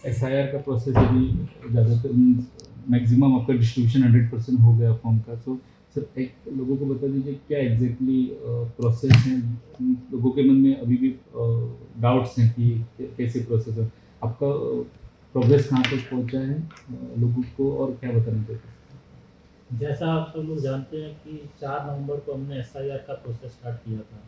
SIR का process अभी ज़्यादातर मैक्सिमम आपका डिस्ट्रीब्यूशन 100% हो गया फॉर्म का। सो सर एक लोगों को बता दीजिए क्या एग्जैक्टली प्रोसेस है। लोगों के मन में अभी भी डाउट्स हैं कि कैसे प्रोसेस है आपका, प्रोग्रेस कहाँ तक पहुँचा है लोगों को, और क्या बताना चाहते हैं। जैसा आप सब लोग जानते हैं कि 4 नवंबर को हमने एसआईआर का प्रोसेस स्टार्ट किया था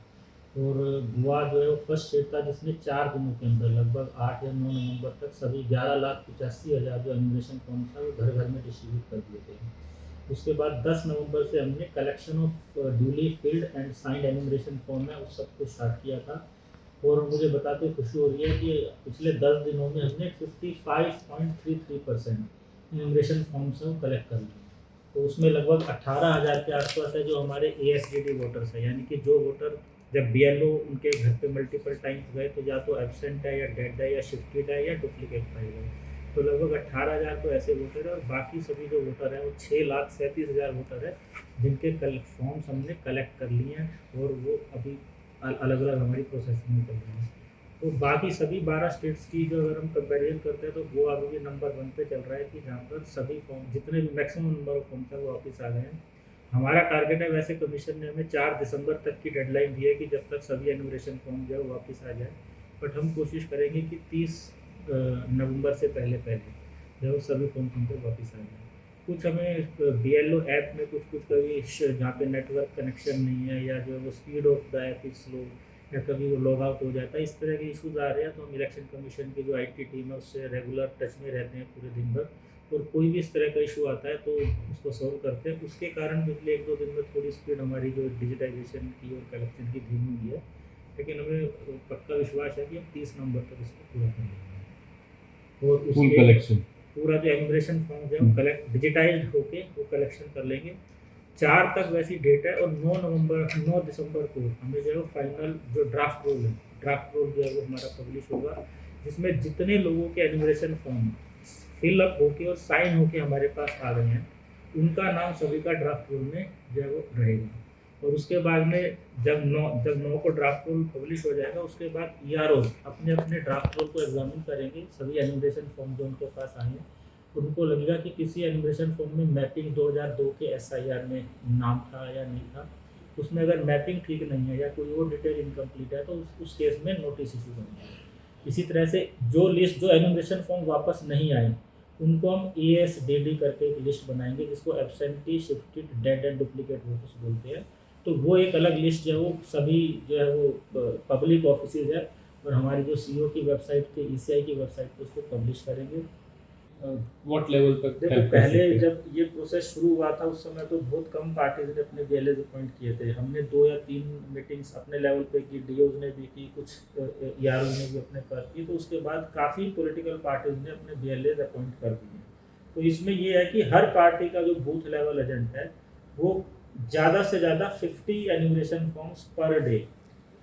और गोवा जो है वो फर्स्ट स्टेट था जिसने 4 दिनों के अंदर लगभग 8 या 9 नवंबर तक सभी 11,85,000 जो इमिग्रेशन फॉर्म था वो घर घर में डिस्ट्रीब्यूट कर दिए थे। उसके बाद 10 नवंबर से हमने collection of duly filled and signed immigration form है उस सब को स्टार्ट किया था। और मुझे बताते खुशी हो रही है कि पिछले 10 दिनों में हमने 55.33% इमिग्रेशन फॉर्म्स हैं वो कलेक्ट कर लिए। तो उसमें लगभग 18,000 के आसपास है जो हमारे एएसडीडी वोटर्स है, यानी कि जो वोटर जब बीएलओ उनके घर पे मल्टीपल टाइम्स गए तो या तो एब्सेंट है या डेड है या शिफ्टेड है या डुप्लीकेट पाए गए। तो लगभग 18,000 तो ऐसे वोटर है और बाकी सभी जो वोटर हैं वो 6,37,000 वोटर है जिनके फॉर्म्स हमने कलेक्ट कर लिए हैं और वो अभी अलग अलग हमारी प्रोसेसिंग में चल रही हैं। तो बाकी सभी 12 स्टेट्स की जो अगर हम कंपेरिजन करते हैं तो गोवा अभी भी नंबर 1 पे चल रहा है कि जहाँ पर सभी फॉर्म जितने भी मैक्सिमम नंबर ऑफ फॉर्म्स हैं वो वापस आ गए हैं। हमारा टारगेट है, वैसे कमीशन ने हमें 4 दिसंबर तक की डेडलाइन दी है कि जब तक सभी एनुमरेशन फॉर्म जो है वो वापस आ जाए, बट हम कोशिश करेंगे कि 30 नवंबर से पहले पहले जो सभी फॉर्म हम तक वापस आ जाए। कुछ हमें बीएलओ ऐप में कुछ कुछ कभी जहाँ पे नेटवर्क कनेक्शन नहीं है या जो है वो speed of the app is slow या कभी वो लॉग आउट हो जाता है, इस तरह के इशूज़ आ रहे हैं। तो हम इलेक्शन कमीशन की जो आईटी टीम है उससे रेगुलर टच में रहते हैं पूरे दिन भर, और कोई भी इस तरह का इशू आता है तो उसको सॉल्व करते हैं। उसके कारण पिछले 1-2 दिन में थोड़ी स्पीड हमारी जो डिजिटाइजेशन की और कलेक्शन की धीमी हुई है, लेकिन हमें पक्का विश्वास है कि हम 30 नवंबर तक इसको पूरा कर लेंगे और फुल उसके कलेक्शन पूरा जो इमिग्रेशन फॉर्म है वो कलेक्ट डिजिटाइज होके वो कलेक्शन कर लेंगे। 4 तक वैसी डेट है और 9 दिसंबर को हमें जो है फाइनल जो ड्राफ्ट रोल जो है वो हमारा पब्लिश होगा, जिसमें जितने लोगों के एनुमरेशन फॉर्म फिल अप होके और साइन होके हमारे पास आ गए हैं उनका नाम सभी का ड्राफ्ट रोल में जो है वो रहेगा। और उसके बाद में जब 9 को ड्राफ्ट रोल पब्लिश हो जाएगा उसके बाद ईआरओ अपने अपने ड्राफ्ट रोल को एग्जामिन करेंगे। सभी एनुमरेशन फॉर्म जो उनके पास आए हैं उनको लगेगा कि किसी एनुमरेशन फॉर्म में मैपिंग 2002 के एसआईआर में नाम था या नहीं था, उसमें अगर मैपिंग ठीक नहीं है या कोई और डिटेल इनकम्प्लीट है तो उस केस में नोटिस इशू करेंगे। इसी तरह से जो एनुमरेशन फॉर्म वापस नहीं आए उनको हम एएसडीडी करके एक लिस्ट बनाएंगे जिसको absentee shifted dead and duplicate voters बोलते हैं। तो वो एक अलग लिस्ट जो है वो सभी जो है वो पब्लिक ऑफिसेज है और हमारी जो सीओ की वेबसाइट पे ईसीआई की वेबसाइट पे उसको पब्लिश करेंगे। व्हाट लेवल तक देखो हेल्प कर पहले सकते हैं। जब ये प्रोसेस शुरू हुआ था उस समय तो बहुत कम पार्टीज ने अपने बीएलएज अपॉइंट किए थे। हमने 2 या 3 मीटिंग्स अपने लेवल पे की, डीओज ने भी की, कुछ ईआरओ ने भी अपने कर की। तो उसके बाद काफ़ी पॉलिटिकल पार्टीज ने अपने बीएलएज अपॉइंट कर दिए। तो इसमें ये है कि हर पार्टी का जो बूथ लेवल एजेंट है वो ज़्यादा से ज़्यादा 50 enumeration forms per day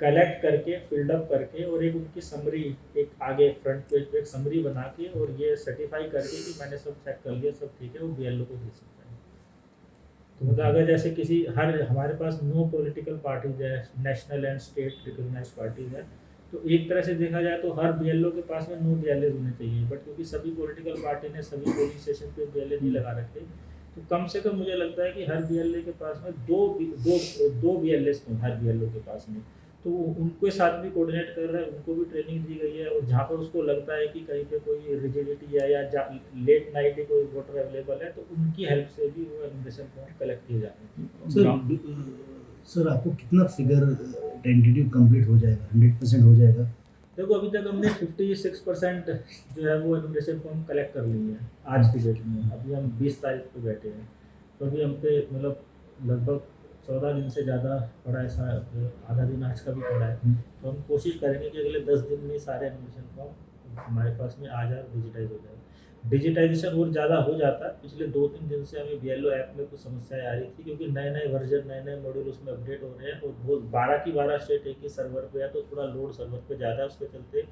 collect करके फिल्ड अप करके और एक उनकी समरी एक आगे फ्रंट पेज पे एक समरी बना के और ये सर्टिफाई करके कि मैंने सब चेक कर लिया सब ठीक है, वो बीएलओ को भेज सकता है। तो मतलब अगर जैसे किसी हर हमारे पास 9 पॉलिटिकल पार्टीज है, national and state recognise parties है, तो एक तरह से देखा जाए तो हर बीएलओ के पास में 9 बीएलए होने चाहिए, बट क्योंकि सभी पॉलिटिकल पार्टी ने सभी पोलिंग स्टेशन पे बीएलए नहीं लगा रखे तो कम से कम मुझे लगता है कि हर बीएलए के पास में दो बीएलए हों हर बीएलओ के पास में। तो उनके साथ भी कोऑर्डिनेट कर रहे हैं, उनको भी ट्रेनिंग दी गई है और जहाँ पर उसको लगता है कि कहीं पे कोई रिजिडिटी है या लेट नाइट ही कोई वोटर अवेलेबल है तो उनकी हेल्प से भी वो एनुमरेशन फॉर्म कलेक्ट किए जाते हैं। सर आपको कितना फिगर टेंटेटिव कंप्लीट हो जाएगा, 100% हो जाएगा? देखो अभी तक हमने 56% जो है वो एनुमरेशन फॉर्म कलेक्ट कर ली है आज की डेट में। अभी हम 20 तारीख को बैठे हैं तो अभी हम पे मतलब लगभग 14 दिन से ज़्यादा पड़ा है, आधा दिन आज का भी पड़ा है। तो हम कोशिश करेंगे कि अगले 10 दिन में सारे एनुमरेशन फॉर्म हमारे पास में आ जाए, डिजिटाइज हो जाए। डिजिटाइजेशन और ज़्यादा हो जाता है। पिछले 2-3 दिन से हमें बीएलओ ऐप में कुछ समस्याएं आ रही थी क्योंकि नए नए वर्जन नए नए मॉड्यूल उसमें अपडेट हो रहे हैं और बहुत 12 की 12 स्टेट एक ही सर्वर पे है तो थोड़ा लोड सर्वर पे ज़्यादा है, उसके चलते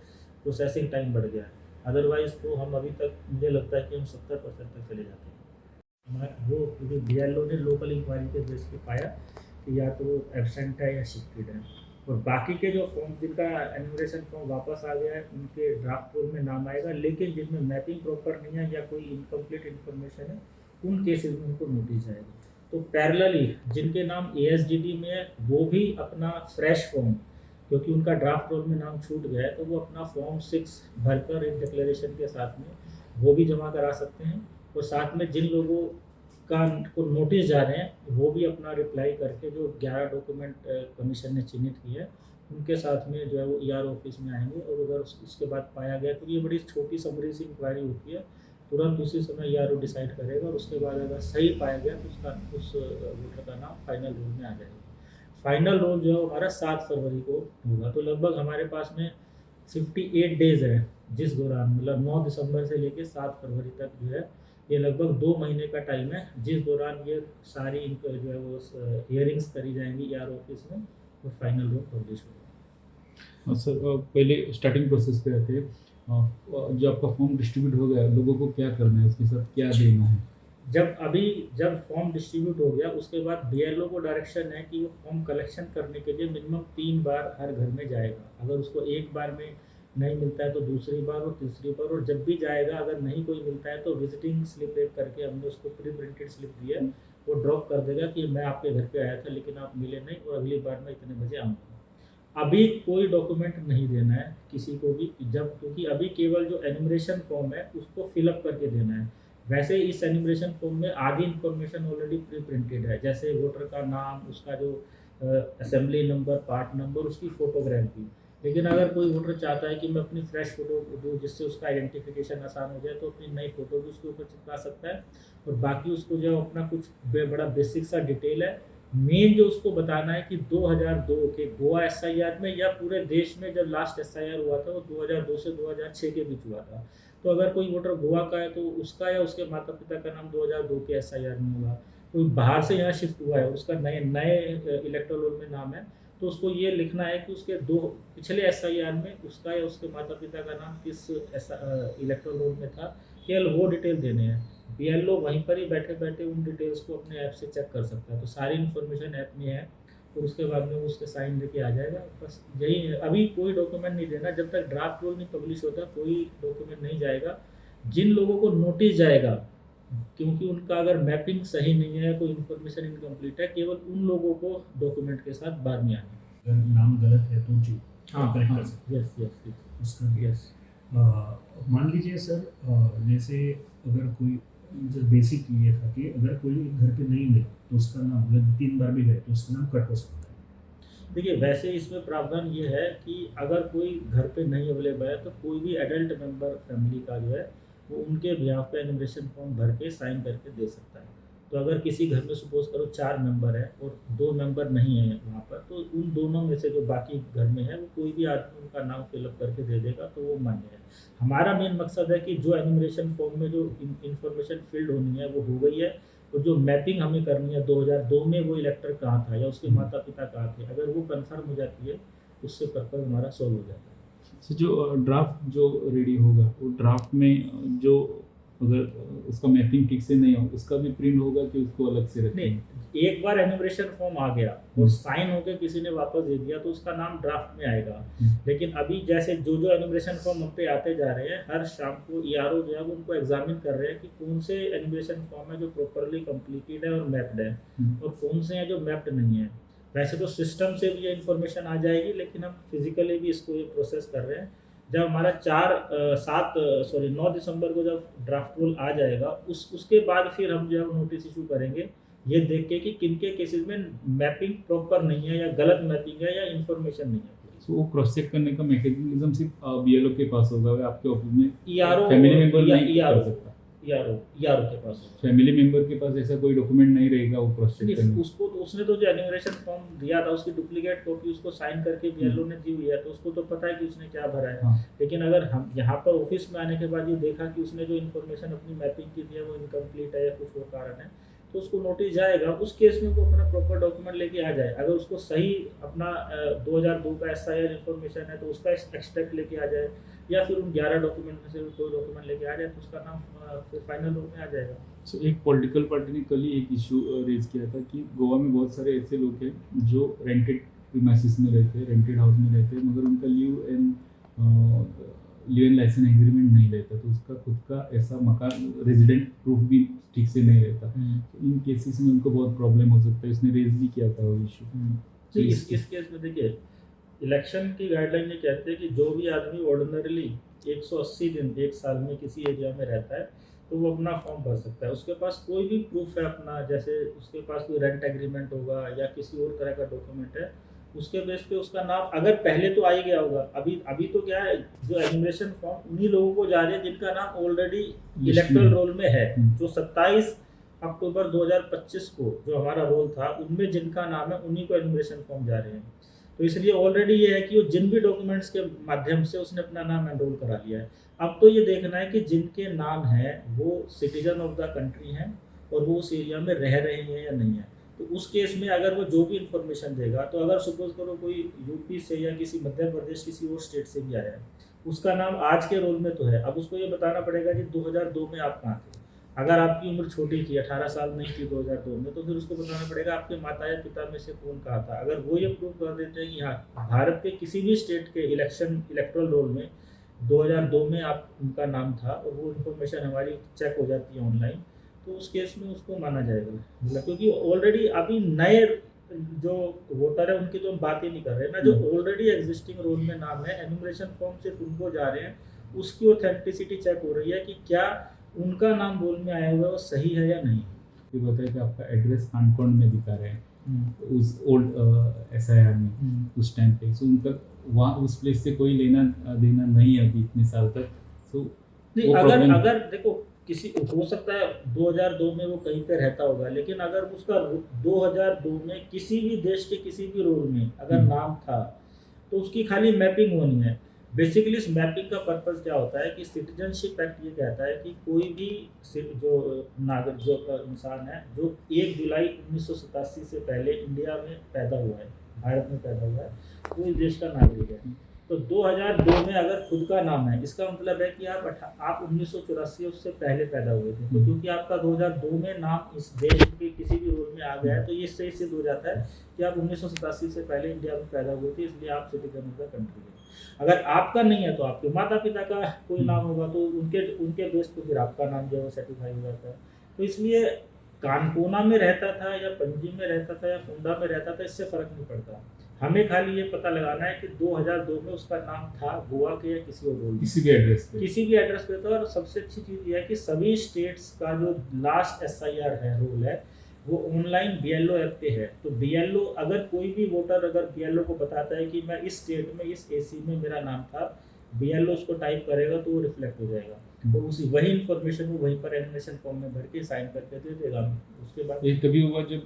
प्रोसेसिंग टाइम बढ़ गया है। अदरवाइज़ तो हम अभी तक मुझे लगता है कि हम 70% तक चले जाते हैं। हमारे वो क्योंकि बीएलओ ने लोकल इंक्वायरी के बेस पे पाया कि या तो वो एब्सेंट है या शिफ्टेड है और बाकी के जो फॉर्म जिनका एनुमरेशन फॉर्म वापस आ गया है उनके ड्राफ्ट रोल में नाम आएगा, लेकिन जिनमें मैपिंग प्रॉपर नहीं है या कोई इनकम्प्लीट इन्फॉर्मेशन है उन केसेस में उनको नोटिस जाएगा। तो पैरेलली जिनके नाम ASDD में है वो भी अपना फ्रेश फॉर्म, क्योंकि उनका ड्राफ्ट रोल में नाम छूट गया है, तो वो अपना फॉर्म 6 भरकर एक डिक्लेरेशन के साथ में वो भी जमा करा सकते हैं। और साथ में जिन लोगों का को नोटिस जा रहे हैं वो भी अपना रिप्लाई करके जो 11 डॉक्यूमेंट कमीशन ने चिन्हित किए हैं उनके साथ में जो है वो ER ऑफिस में आएंगे। और अगर उसके बाद पाया गया तो ये बड़ी छोटी समरी सी इंक्वायरी होती है, तुरंत उसी समय ERO डिसाइड करेगा और उसके बाद अगर सही पाया गया तो उसका उस वोटर का नाम फाइनल रोल में आ जाएगा। फाइनल रोल जो है हमारा 7 फरवरी को होगा। तो लगभग हमारे पास में 58 डेज है, जिस दौरान मतलब 9 दिसंबर से लेकर 7 फरवरी तक जो है ये लगभग 2 महीने का टाइम है, जिस दौरान ये सारी इनको जो है वो हियरिंग्स करी जाएंगी ER ऑफिस में और फाइनल रोल पब्लिश होगा। सर पहले स्टार्टिंग प्रोसेस पे आते हैं। जो आपका फॉर्म डिस्ट्रीब्यूट हो गया, लोगों को क्या करना है, उसके साथ क्या देना है? जब फॉर्म डिस्ट्रीब्यूट हो गया उसके बाद BLO को डायरेक्शन है कि वो फॉर्म कलेक्शन करने के लिए मिनिमम 3 बार हर घर में जाएगा। अगर उसको एक बार में नहीं मिलता है तो दूसरी बार और तीसरी बार, और जब भी जाएगा अगर नहीं कोई मिलता है तो विजिटिंग स्लिप एक करके हमने उसको प्री प्रिंटेड स्लिप दी है, वो ड्रॉप कर देगा कि मैं आपके घर पे आया था लेकिन आप मिले नहीं और अगली बार मैं इतने बजे आऊँगा। अभी कोई डॉक्यूमेंट नहीं देना है किसी को भी, जब क्योंकि अभी केवल जो एनुमरेशन फॉर्म है उसको फिलअप करके देना है। वैसे इस एनुमरेशन फॉर्म में आधी इन्फॉर्मेशन ऑलरेडी प्री प्रिंटेड है, जैसे वोटर का नाम, उसका जो असेंबली नंबर, पार्ट नंबर, उसकी फोटोग्राफ भी। लेकिन अगर कोई वोटर चाहता है कि मैं अपनी फ्रेश फोटो दूँ जिससे उसका आइडेंटिफिकेशन आसान हो जाए तो अपनी नई फोटो भी उसके ऊपर चिपका सकता है। और बाकी उसको जो अपना कुछ बड़ा बेसिक सा डिटेल है, मेन जो उसको बताना है कि 2002 के गोवा SIR में या पूरे देश में जब लास्ट SIR हुआ था वो 2002 से 2006 के बीच हुआ था। तो अगर कोई वोटर गोवा का है तो उसका या उसके माता पिता का नाम 2002 के SIR में होगा। कोई बाहर से यहाँ शिफ्ट हुआ है, उसका नए इलेक्टोरल रोल में नाम है, तो उसको ये लिखना है कि उसके 2 पिछले SIR में उसका या उसके माता पिता का नाम किस इलेक्टोरल रोल में था, केवल वो डिटेल देने हैं। BLO वहीं पर ही बैठे बैठे उन डिटेल्स को अपने ऐप से चेक कर सकता है। तो सारी इन्फॉर्मेशन ऐप में है और उसके बाद में वो उसके साइन लेके आ जाएगा। बस यही है, अभी कोई डॉक्यूमेंट नहीं देना, जब तक ड्राफ्ट रोल नहीं पब्लिश होता कोई डॉक्यूमेंट नहीं जाएगा। जिन लोगों को नोटिस जाएगा क्योंकि उनका अगर मैपिंग सही नहीं है, कोई इन्फॉर्मेशन इनकम्प्लीट है, केवल उन लोगों को डॉक्यूमेंट के साथ बाद में आना। अगर नाम गलत है तो जी हाँ करेक्ट हाँ, कर सकते यस यस उसका यस। मान लीजिए सर, जैसे अगर कोई जो बेसिक ये था कि अगर कोई घर पे नहीं मिला तो उसका नाम अगर 3 बार भी गए तो उसका नाम कट हो सकता है। देखिए वैसे इसमें प्रावधान ये है कि अगर कोई घर पे नहीं अवेलेबल है तो कोई भी एडल्ट मेंबर फैमिली का जो है वो उनके बिहाफ पे एनुमरेशन फॉर्म भर के साइन करके दे सकता है। तो अगर किसी घर में सपोज करो 4 मेंबर है और 2 मेंबर नहीं है वहाँ पर, तो उन दोनों में से जो बाकी घर में है वो कोई भी आदमी उनका नाम फिलअप करके दे देगा तो वो मान्य है। हमारा मेन मकसद है कि जो एनुमरेशन फॉर्म में जो इन्फॉर्मेशन फिल्ड होनी है वो हो गई है, और जो मैपिंग हमें करनी है 2002 में वो इलेक्टर कहाँ था या उसके माता पिता कहाँ थे, अगर वो कंफर्म हो जाती है उससे पर्पज हमारा सॉल्व हो जाता है। सो जो ड्राफ्ट जो रेडी होगा वो ड्राफ्ट में जो अगर उसका मैपिंग ठीक से नहीं हो उसका भी प्रिंट होगा कि उसको अलग से रखें? नहीं, एक बार एनुमरेशन फॉर्म आ गया और साइन होके किसी ने वापस दे दिया तो उसका नाम ड्राफ्ट में आएगा। लेकिन अभी जैसे जो जो एनुमरेशन फॉर्म हम पे आते जा रहे हैं, हर शाम को ERO जो है वो उनको एग्जामिन कर रहे हैं कि कौन से एनुमरेशन फॉर्म है जो प्रॉपरली कंप्लीटेड है और मैप्ड है और कौन से हैं जो मैप्ड नहीं है। वैसे तो सिस्टम से भी ये इन्फॉर्मेशन आ जाएगी, लेकिन हम फिजिकली भी इसको ये प्रोसेस कर रहे हैं। जब हमारा 9 दिसंबर को जब ड्राफ्ट रोल आ जाएगा उसके बाद फिर हम जो है नोटिस इशू करेंगे ये देख के कि किन के केसेस में मैपिंग प्रॉपर नहीं है या गलत मैपिंग है या इन्फॉर्मेशन नहीं है। सो वो क्रॉस चेक करने का मैकेनिज्म सिर्फ BLO के पास होगा या आपके ऑफिस में ERO फैमिली मेंबर नहीं ERO कर सकता? ERO के पास होगा। फैमिली मेंबर के पास ऐसा कोई डॉक्यूमेंट नहीं रहेगा वो क्रॉस चेक करने? उसको तो उसने तो जो एनुमरेशन फॉर्म दिया था उसकी डुप्लीकेट कॉपी उसको साइन करके BLO ने दी हुई है, तो उसको तो पता है कि उसने क्या भरा है। हाँ। लेकिन अगर हम यहाँ पर ऑफिस में आने के बाद ये देखा कि उसने जो इन्फॉर्मेशन अपनी मैपिंग की दी है वो इनकम्प्लीट है या कुछ और कारण है तो उसको नोटिस जाएगा। उस केस में वो अपना प्रॉपर डॉक्यूमेंट लेके आ जाए। अगर उसको सही अपना 2002 का SIR इन्फॉर्मेशन है तो उसका एक्सट्रैक्ट लेके आ जाए, या फिर उन 11 डॉक्यूमेंट में से कोई डॉक्यूमेंट लेके आ जाए तो उसका नाम फिर फाइनल रोल में आ जाएगा। सो एक पॉलिटिकल पार्टी ने कल ही एक इशू रेज किया था कि गोवा में बहुत सारे ऐसे लोग हैं जो रेंटेड प्रीमाइसिस में रहते हैं, रेंटेड हाउस में रहते हैं, मगर उनका लिव इन लाइसेंस एग्रीमेंट नहीं रहता, तो उसका खुद का ऐसा मकान रेजिडेंट प्रूफ भी ठीक से नहीं रहता। तो इन केसेस में उनको बहुत प्रॉब्लम हो सकता है। इसने रेज भी किया था वो इशू। तो इस केस में देखिए, इलेक्शन की गाइडलाइन ये कहते हैं कि जो भी आदमी ऑर्डिनरली 180 दिन एक साल में किसी एरिया में रहता है तो वो अपना फॉर्म भर सकता है। उसके पास कोई भी प्रूफ है अपना, जैसे उसके पास कोई रेंट एग्रीमेंट होगा या किसी और तरह का डॉक्यूमेंट है, उसके बेस पे उसका नाम अगर पहले तो आ ही गया होगा। अभी तो क्या है, जो एनुमरेशन फॉर्म उन्हीं लोगों को जा रहे हैं जिनका नाम ऑलरेडी इलेक्टोरल रोल में है। जो 27 अक्टूबर 2025 को जो हमारा रोल था, उनमें जिनका नाम है उन्हीं को एनुमरेशन फॉर्म जा रहे हैं। तो इसलिए ऑलरेडी ये है कि वो जिन भी डॉक्यूमेंट्स के माध्यम से उसने अपना नाम एनरोल करा लिया है। अब तो ये देखना है कि जिनके नाम है वो सिटीजन ऑफ द कंट्री हैं और वो उस एरिया में रह रहे हैं या नहीं है। तो उस केस में अगर वो जो भी इंफॉर्मेशन देगा, तो अगर सपोज करो कोई यूपी से या किसी मध्य प्रदेश किसी और स्टेट से भी आया है, उसका नाम आज के रोल में तो है, अब उसको ये बताना पड़ेगा कि 2002 में आप कहाँ थे। अगर आपकी उम्र छोटी थी, 18 साल नहीं थी 2002 में, तो फिर उसको बताना पड़ेगा आपके माता या पिता में से कौन कहा था। अगर वो ये प्रूव कर देते हैं कि हाँ भारत के किसी भी स्टेट के इलेक्टोरल रोल में 2002 में आप उनका नाम था और वो इन्फॉर्मेशन हमारी चेक हो जाती है ऑनलाइन, तो उस केस में उसको माना जाएगा। मतलब क्योंकि ऑलरेडी अभी नए जो वोटर है उनकी तो हम बात ही नहीं कर रहे हैं ना, जो ऑलरेडी एग्जिस्टिंग रोल में नाम है, एनुमरेशन फॉर्म सिर्फ उनको जा रहे हैं, उसकी ऑथेंटिसिटी चेक हो रही है कि क्या उनका नाम रोल में आया हुआ है वो सही है या नहीं। ये बताया कि आपका एड्रेस कानकोंड में दिखा रहे हैं उस ओल्ड SIR में उस टाइम पे, सो उनका वहाँ उस प्लेस से कोई लेना देना नहीं है अभी इतने साल तक। सो नहीं, अगर देखो किसी हो सकता है 2002 में वो कहीं पे रहता होगा, लेकिन अगर उसका 2002 में किसी भी देश के किसी भी रोल में अगर नाम था तो उसकी खाली मैपिंग होनी है। बेसिकली इस मैपिंग का पर्पस क्या होता है कि सिटीजनशिप एक्ट ये कहता है कि कोई भी जो नागरिक जो इंसान है जो 1 जुलाई 1987 से पहले इंडिया में पैदा हुआ है, भारत में पैदा हुआ है, वो इस देश का नागरिक है। तो 2002 में अगर खुद का नाम है, इसका मतलब है कि आप 1984 उससे पहले पैदा हुए थे। तो क्योंकि आपका 2002 में नाम इस देश के किसी भी रोल में आ गया है, तो ये सही सिद्ध हो जाता है कि आप 1987 से पहले इंडिया में पैदा हुए थे, इसलिए आप सिटीजन ऑफ द कंट्री हैं। अगर आपका नहीं है तो आपके माता पिता का कोई नाम होगा, तो उनके बेस पर फिर आपका नाम जो है वो सर्टिफाई हो जाता है। तो इसलिए कानकोना में रहता था या पणजी में रहता था या फुंडा में रहता था, इससे फ़र्क नहीं पड़ता। हमें खाली ये पता लगाना है कि 2002 में उसका नाम था गोवा के या किसी और रोल, किसी भी एड्रेस पे था। और सबसे अच्छी चीज़ ये है कि सभी स्टेट्स का जो लास्ट SIR है रोल है वो ऑनलाइन BLO ऐप पे है। तो BLO अगर कोई भी वोटर अगर BLO को बताता है कि मैं इस स्टेट में इस AC में मेरा नाम था, BLO उसको टाइप करेगा तो वो रिफ्लेक्ट हो जाएगा। तो उसी वही इन्फॉर्मेशन वो वहीं पर एनुमरेशन फॉर्म में भर के साइन करके दे देगा। उसके बाद ये तभी होगा जब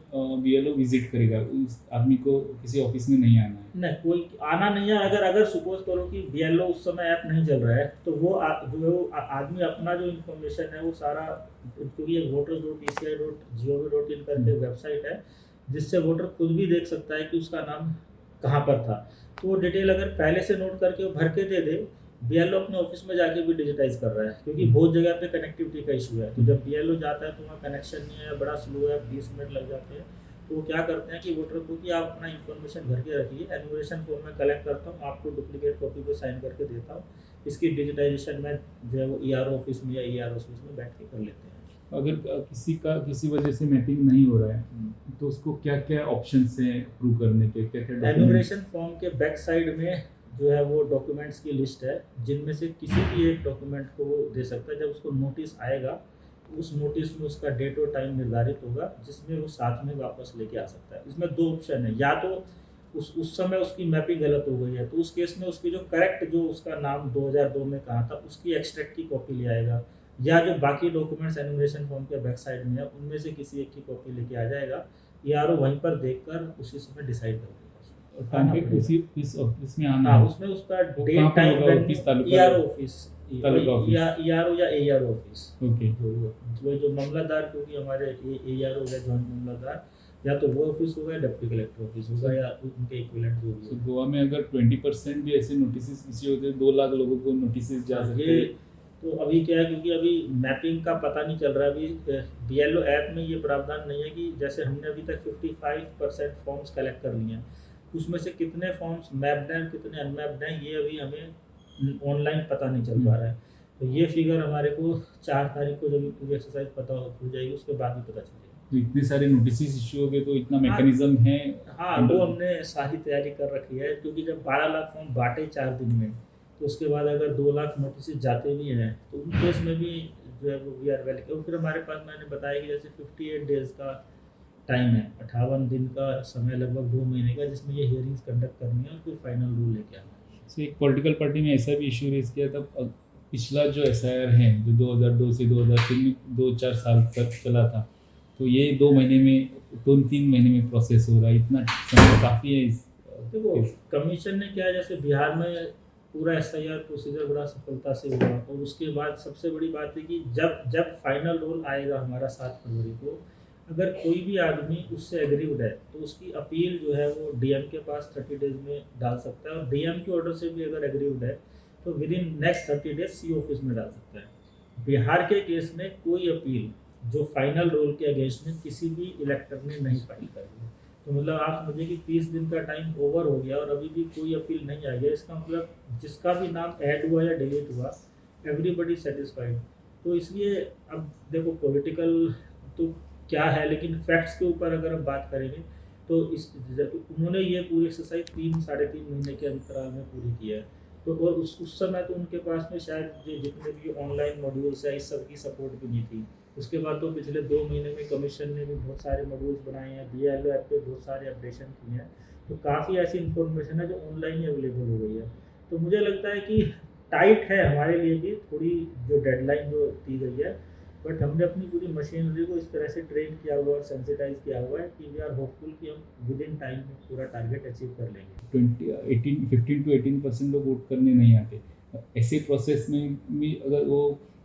BLO विजिट करेगा, उस आदमी को किसी ऑफिस में नहीं आना है। नहीं, कोई आना नहीं है। अगर सपोज करो कि BLO उस समय ऐप नहीं चल रहा है, तो वो जो आदमी अपना जो इन्फॉर्मेशन है वो सारा, क्योंकि ये voters.eci.gov.in करके वेबसाइट है जिससे वोटर खुद भी देख सकता है कि उसका नाम कहाँ पर था। तो वो डिटेल अगर पहले से नोट करके वो भर के दे दे, BLO अपने ऑफिस में जाके भी डिजिटाइज कर रहा है, क्योंकि बहुत जगह पे कनेक्टिविटी का इशू है। तो जब BLO जाता है तो वहाँ कनेक्शन नहीं है, बड़ा स्लो है, 20 मिनट लग जाते हैं। तो वो क्या करते हैं कि वोटर को कि आप अपना इन्फॉर्मेशन भर के रखिए, एनुमरेशन फॉर्म में कलेक्ट करता हूँ, आपको डुप्लीकेट कॉपी पे साइन करके देता हूँ। इसकी डिजिटाइजेशन में जो है वो ERO ऑफिस में या ER ऑफिस में बैठ के कर लेते हैं। अगर किसी वजह से मैपिंग नहीं हो रहा है तो उसको क्या क्या ऑप्शन हैं प्रूव करने के, क्या क्या एनुमरेशन फॉर्म के बैक साइड में जो है वो डॉक्यूमेंट्स की लिस्ट है, जिनमें से किसी भी एक डॉक्यूमेंट को वो दे सकता है। जब उसको नोटिस आएगा तो उस नोटिस में उसका डेट और टाइम निर्धारित होगा, जिसमें वो साथ में वापस लेके आ सकता है। इसमें 2 ऑप्शन है, या तो उस समय उसकी मैपिंग गलत हो गई है, तो उस केस में उसकी जो करेक्ट जो उसका नाम 2002 में कहा था उसकी एक्सट्रैक्ट की कॉपी ले आएगा, या जो बाकी डॉक्यूमेंट्स एनुमरेशन फॉर्म के बैक साइड में है उनमें से किसी एक की कॉपी लेके आ जाएगा। ERO वहीं पर देखकर उसी समय डिसाइड कर देगा इस ऑफिस में आना। हाँ, उसमें उसका date time ERO office ERO या ARO ऑफिस। ओके, वो जो मामलादार, क्योंकि हमारे ARO है जॉइंट मामलादार, या तो वो ऑफिस होगा, डिप्टी कलेक्टर ऑफिस होगा, या उनके इक्विवेलेंट जो भी है। गोवा में अगर 20% भी ऐसे नोटिस इश्यू होते हैं, 2 लाख लोगों को नोटिस जा सकते हैं। तो अभी क्या है, क्योंकि अभी मैपिंग का पता नहीं चल रहा है। अभी BLO ऐप में ये प्रावधान नहीं है कि जैसे हमने अभी तक 55% फॉर्म्स कलेक्ट कर लिए हैं, उसमें से कितने फॉर्म्स मैप्ड हैं कितने अनमैप्ड हैं ये अभी हमें ऑनलाइन पता नहीं चल पा रहा है। तो ये फिगर हमारे को 4 तारीख को जब पूरी एक्सरसाइज पता हो जाएगी उसके बाद ही पता चलेगा। तो इतने सारे नोटिस इश्यू हो गए तो इतना मैकेनिज्म है। हाँ वो हमने सारी तैयारी कर रखी है, क्योंकि जब 12 लाख फॉर्म बांटे 4 दिन में, तो उसके बाद अगर 2 लाख नोटिस जाते भी हैं तो उन केस में भी जो है वो वी आर वेल। फिर हमारे पास मैंने बताया कि जैसे 58 डेज का टाइम है, 58 दिन का समय, लगभग 2 महीने का, जिसमें ये हियरिंग्स कंडक्ट करनी है और फिर फाइनल रूल लेके आना है। तो एक पॉलिटिकल पार्टी में ऐसा भी इशू रेज किया था। पिछला जो SIR है जो 2002 से 2003 में 2-4 साल तक चला था, तो ये 2 महीने में 2-3 महीने में प्रोसेस हो रहा है, इतना समय काफ़ी है इस देखो कमीशन ने क्या है, जैसे बिहार में पूरा SIR प्रोसीजर बड़ा सफलता से हुआ, और उसके बाद सबसे बड़ी बात है कि जब फाइनल रोल आएगा हमारा 7 फरवरी को, अगर कोई भी आदमी उससे एग्रीव्ड है तो उसकी अपील जो है वो DM के पास 30 डेज में डाल सकता है, और DM के ऑर्डर से भी अगर एग्रीव्ड है तो with in next 30 days CO office में डाल सकता है। बिहार के केस में कोई अपील जो फाइनल रोल के अगेंस्ट में किसी भी इलेक्टर ने नहीं फाइल करी है। तो मतलब आप समझिए कि 30 दिन का टाइम ओवर हो गया और अभी भी कोई अपील नहीं आई है। इसका मतलब जिसका भी नाम ऐड हुआ या डिलीट हुआ, एवरीबडी सेटिस्फाइड। तो इसलिए अब देखो पॉलिटिकल तो क्या है, लेकिन फैक्ट्स के ऊपर अगर हम बात करेंगे तो उन्होंने ये पूरी एक्सरसाइज 3-3.5 महीने के अंतराल में पूरी की है। तो और उस समय तो उनके पास में शायद जितने भी ऑनलाइन मॉड्यूल्स है इस सब की सपोर्ट भी नहीं थी। उसके बाद तो पिछले 2 महीने में कमीशन ने भी बहुत सारे मॉड्यूल्स बनाए हैं, BLO ऐप पे बहुत सारे अपडेशन किए हैं, तो काफ़ी ऐसी इन्फॉर्मेशन है जो ऑनलाइन ही अवेलेबल हो गई है। तो मुझे लगता है कि टाइट है हमारे लिए भी थोड़ी जो डेडलाइन जो दी गई है, बट हमने अपनी पूरी मशीनरी को इस तरह से ट्रेन किया हुआ और सेंसिटाइज किया हुआ है कि वी आर होपफुल कि हम विद इन टाइम में पूरा टारगेट अचीव कर लेंगे। 15 to 18% लोग वोट करने नहीं आते। ऐसे प्रोसेस में भी अगर वो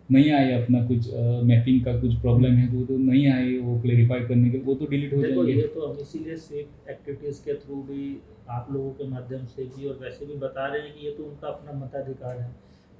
नहीं आए, अपना कुछ मैपिंग का कुछ प्रॉब्लम है तो नहीं आए वो क्लेरिफाई करने के, वो तो डिलीट हो देखो जाएंगे। ये तो हम इसीलिए स्वीप एक्टिविटीज़ के थ्रू भी आप लोगों के माध्यम से भी और वैसे भी बता रहे हैं कि ये तो उनका अपना मताधिकार है,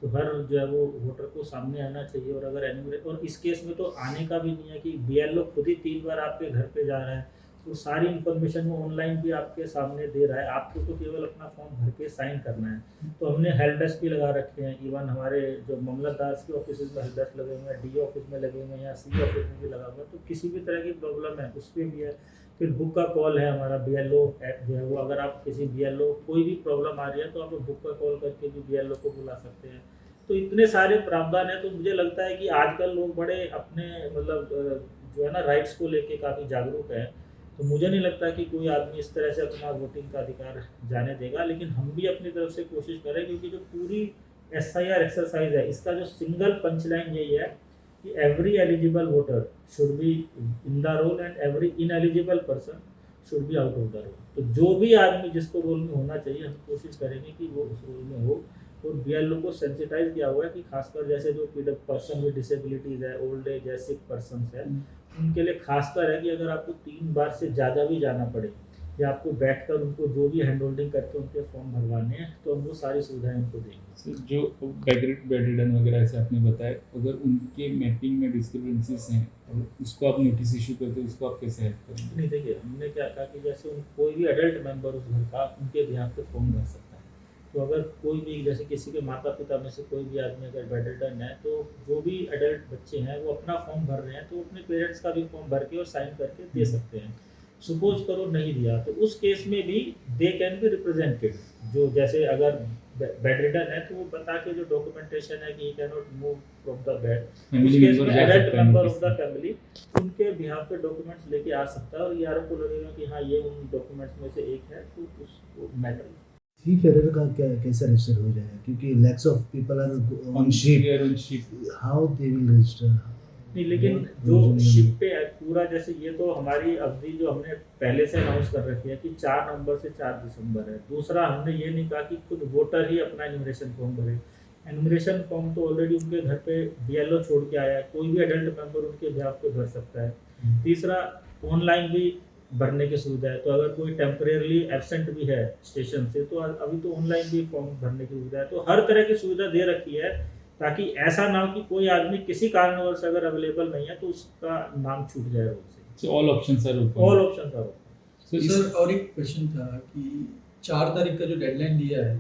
तो हर जो है वो वोटर को सामने आना चाहिए। और अगर एनुमरेट, और इस केस में तो आने का भी नहीं है कि BLO खुद ही 3 बार आपके घर पे जा रहा है, तो सारी इन्फॉर्मेशन वो ऑनलाइन भी आपके सामने दे रहा है, आपको तो केवल अपना फॉर्म भर के साइन करना है। तो हमने हेल्प डेस्क भी लगा रखे हैं, इवन हमारे जो मामलतदार के ऑफिस में हेल्प डेस्क लगे हुए हैं, DO ऑफिस में लगे हुए हैं या CO ऑफिस में भी लगा हुआ है, तो किसी भी तरह की प्रॉब्लम है उस पर भी है। फिर बुक का कॉल है हमारा BLO ऐप जो है वो, अगर आप किसी BLO कोई भी प्रॉब्लम आ रही है तो आप बुक का कॉल करके भी BLO को बुला सकते हैं। तो इतने सारे प्रावधान है, तो मुझे लगता है कि आजकल लोग बड़े अपने मतलब जो है ना राइट्स को लेके काफ़ी जागरूक है। तो मुझे नहीं लगता कि कोई आदमी इस तरह से अपना वोटिंग का अधिकार जाने देगा, लेकिन हम भी अपनी तरफ से कोशिश करें, क्योंकि जो पूरी SIR एक्सरसाइज है इसका जो सिंगल पंचलाइन यही है कि every eligible voter should be in the roll and every ineligible person should be out of the roll. तो जो भी आदमी जिसको रोल में होना चाहिए हम कोशिश करेंगे कि वो उस रोल में हो। और BLO को सेंसिटाइज किया हुआ है कि खासकर जैसे जो पर्सन विद डिसेबिलिटीज़ है, ओल्ड एज है, सिक पर्सन है, उनके लिए खासकर है कि अगर आपको 3 बार से ज़्यादा भी जाना पड़े या आपको बैठकर उनको जो भी हैंड होल्डिंग करके उनके फॉर्म भरवाने हैं, तो हम वो सारी सुविधाएं उनको देंगे। जो बेडरिडन वगैरह ऐसे आपने बताया, अगर उनके मैपिंग में डिस्क्रिपेंसीज हैं और उसको आप नोटिस इशू करते हो, उसको आप कैसे हेल्प करेंगे? नहीं देखिए, हमने क्या कहा कि जैसे कोई भी एडल्ट मेंबर उस घर का उनके बिहाफ पे फॉर्म भर सकता है। तो अगर कोई भी जैसे किसी के माता पिता में से कोई भी आदमी अगर बेडरिडन है, तो जो भी एडल्ट बच्चे हैं वो अपना फॉर्म भर रहे हैं, तो अपने पेरेंट्स का भी फॉर्म भर के और साइन करके दे सकते हैं। सपोज करो नहीं दिया, तो उस केस में भी दे कैन बी रिप्रेजेंटेड। जो जैसे अगर बेडरिडन है तो वो बता के जो डॉक्यूमेंटेशन है कि he can not move from the bed, उस केस में adult member of the family उनके बिहाफ पे डॉक्यूमेंट्स लेके आ सकता है, और ERO को लगेगा कि हाँ ये उन डॉक्यूमेंट्स में से एक है, तो उसको मैटर सीफेरर का कैसे रजिस्टर हो जाएगा, क्योंकि lakhs of people are on ship, how they will register? नहीं, लेकिन जो शिप पे है पूरा, जैसे ये तो हमारी अवधि जो हमने पहले से अनाउंस कर रखी है कि 4 नवंबर से 4 दिसंबर है। दूसरा, हमने ये नहीं कहा कि खुद वोटर ही अपना एनुमरेशन फॉर्म भरे। एनुमरेशन फॉर्म तो ऑलरेडी उनके घर पे BLO छोड़ के आया है, कोई भी एडल्ट मेंबर उनके बिहाफ पे भर सकता है। तीसरा, ऑनलाइन भी भरने की सुविधा है, तो अगर कोई टेम्परेरली एब्सेंट भी है स्टेशन से, तो अभी तो ऑनलाइन भी फॉर्म भरने की सुविधा है। तो हर तरह की सुविधा दे रखी है, ताकि ऐसा ना हो कि कोई आदमी किसी कारणवश अगर अवेलेबल नहीं है तो उसका नाम छूट जाए रोल से। All options are open. All options are open. So sir और एक क्वेश्चन था कि 4 तारीख का जो डेडलाइन दिया है,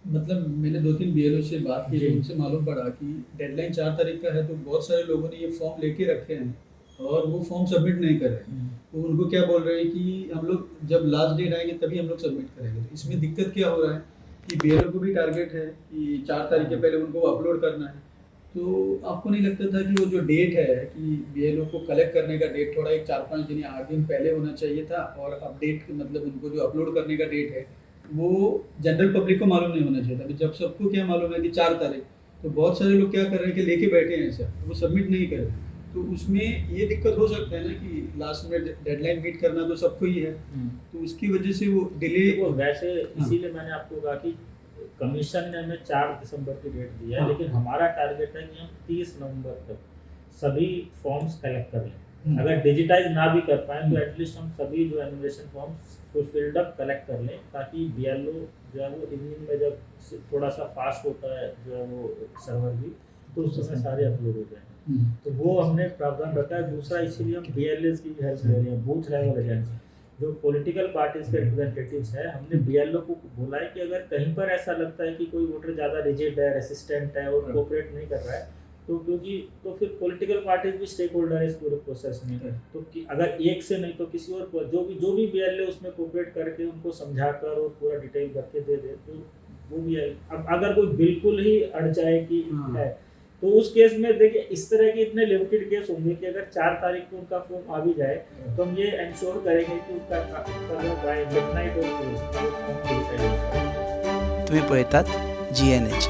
मतलब मैंने 2-3 बीएलओ से बात की जी। तो उनसे मालूम पड़ा कि डेडलाइन 4 तारीख का है, तो बहुत सारे लोगों ने ये फॉर्म लेके रखे हैं और वो फॉर्म सबमिट नहीं कर रहे हैं। तो उनको क्या बोल रहे हैं कि हम लोग जब लास्ट डेट आएंगे तभी हम लोग सबमिट करेंगे। तो इसमें दिक्कत क्या हो रहा है कि बीएलओ को भी टारगेट है कि 4 तारीख के पहले उनको अपलोड करना है। तो आपको नहीं लगता था कि वो जो डेट है कि बीएलओ को कलेक्ट करने का डेट थोड़ा एक 4-5 दिन या 8 दिन पहले होना चाहिए था, और अपडेट मतलब उनको जो अपलोड करने का डेट है वो जनरल पब्लिक को मालूम नहीं होना चाहिए था। अभी जब सबको क्या मालूम है कि 4 तारीख, तो बहुत सारे लोग क्या कर रहे हैं कि लेके बैठे हैं सर, वो सबमिट नहीं कर रहे। तो उसमें ये दिक्कत हो सकता है ना कि लास्ट में डेडलाइन मीट करना तो सबको ही है, तो उसकी वजह से वो डिले। देखो वैसे इसीलिए मैंने आपको कहा कि कमीशन ने हमें 4 दिसंबर की डेट दिया है, हाँ। लेकिन हमारा टारगेट है कि हम 30 नवंबर तक सभी फॉर्म्स कलेक्ट कर लें। अगर डिजिटाइज ना भी कर पाए तो एटलीस्ट हम सभी जो enumeration forms fulfilled up collect कर लें, ताकि बीएलओ जो है वो इवनिंग में जब थोड़ा सा फास्ट होता है जो है वो सर्वर भी, तो उस समय सारे अपलोड हो जाए। तो वो हमने प्रावधान रखा है। दूसरा इसीलिए हम बीएलएस की हेल्प ले रहे हैं, बूथ लेवल एजेंट्स जो पॉलिटिकल पार्टीज के रिप्रेजेंटेटिव्स हैं। हमने बीएलओ को बोला है कि अगर कहीं पर ऐसा लगता है कि कोई वोटर ज़्यादा रिजिड है, रेसिस्टेंट है और कोऑपरेट नहीं कर रहा है, तो क्योंकि तो फिर पॉलिटिकल पार्टीज भी स्टेक होल्डर है इस पूरे प्रोसेस में। तो अगर एक से नहीं तो किसी और जो भी बीएलओ उसमें कोऑपरेट करके उनको समझाकर और पूरा डिटेल करके दे दे तो वो भी है। अब अगर कोई बिल्कुल ही अड़ जाए कि है, तो उस केस में देखिए इस तरह के इतने लिमिटेड केस होंगे कि अगर 4 तारीख को उनका फॉर्म आ भी जाए तो हम ये इंश्योर करेंगे कि उसका बाय मिडनाइट और तुम्ही पळतात GNH